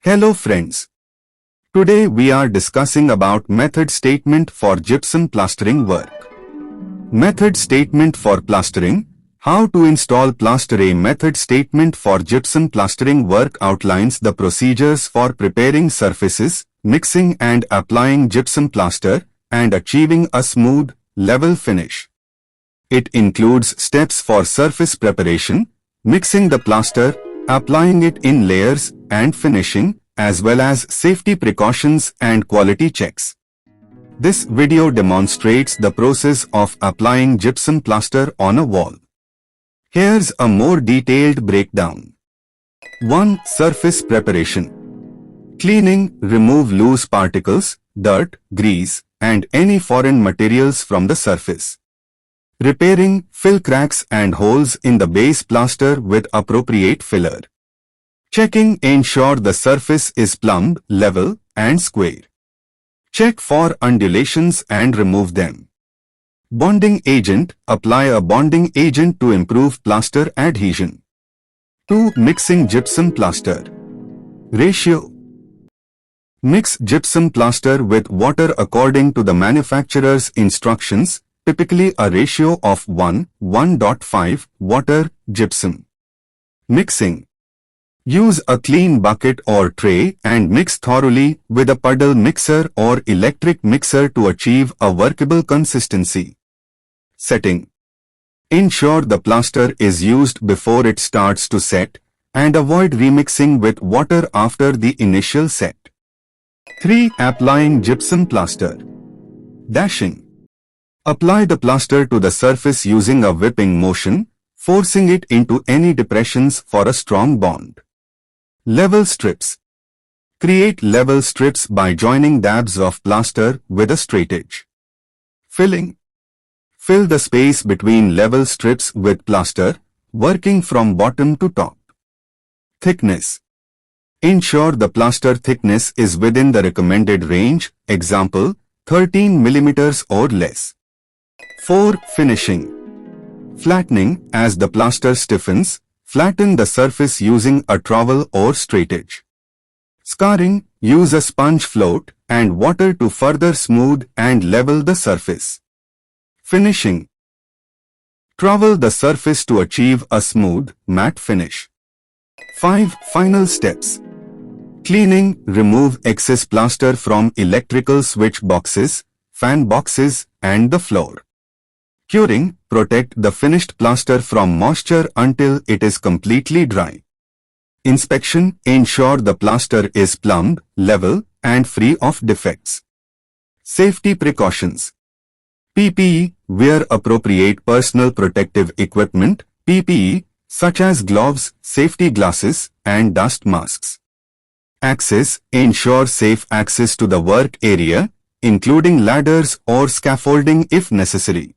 Hello friends. Today we are discussing about method statement for gypsum plastering work. Method statement for plastering. How to install Plaster. A method statement for gypsum plastering work outlines the procedures for preparing surfaces, mixing and applying gypsum plaster, and achieving a smooth, level finish. It includes steps for surface preparation, mixing the plaster, applying it in layers, and finishing, as well as safety precautions and quality checks. This video demonstrates the process of applying gypsum plaster on a wall. Here's a more detailed breakdown. 1. Surface preparation. Cleaning, remove loose particles, dirt, grease, and any foreign materials from the surface. Repairing, fill cracks and holes in the base plaster with appropriate filler. Checking, ensure the surface is plumb, level, and square. Check for undulations and remove them. Bonding agent, apply a bonding agent to improve plaster adhesion. 2. Mixing gypsum plaster. Ratio. Mix gypsum plaster with water according to the manufacturer's instructions, typically a ratio of 1:1.5 water, gypsum. Mixing. Use a clean bucket or tray and mix thoroughly with a puddle mixer or electric mixer to achieve a workable consistency. Setting. Ensure the plaster is used before it starts to set, and avoid remixing with water after the initial set. 3. Applying gypsum plaster. Dashing. Apply the plaster to the surface using a whipping motion, forcing it into any depressions for a strong bond. Level strips. Create level strips by joining dabs of plaster with a straightedge. Filling. Fill the space between level strips with plaster, working from bottom to top. Thickness. Ensure the plaster thickness is within the recommended range, example, 13 mm or less. 4. Finishing. Flattening. As the plaster stiffens, flatten the surface using a trowel or straightedge. Scarring. Use a sponge float and water to further smooth and level the surface. Finishing. Trowel the surface to achieve a smooth, matte finish. 5. Final steps. Cleaning. Remove excess plaster from electrical switch boxes, fan boxes, and the floor. Curing. Protect the finished plaster from moisture until it is completely dry. Inspection. Ensure the plaster is plumb, level, and free of defects. Safety precautions. PPE. Wear appropriate personal protective equipment, PPE, such as gloves, safety glasses, and dust masks. Access. Ensure safe access to the work area, including ladders or scaffolding if necessary.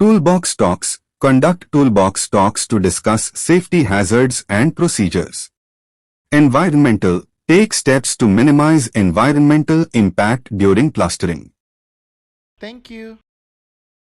Toolbox talks. Conduct toolbox talks to discuss safety hazards and procedures. Environmental. Take steps to minimize environmental impact during plastering. Thank you.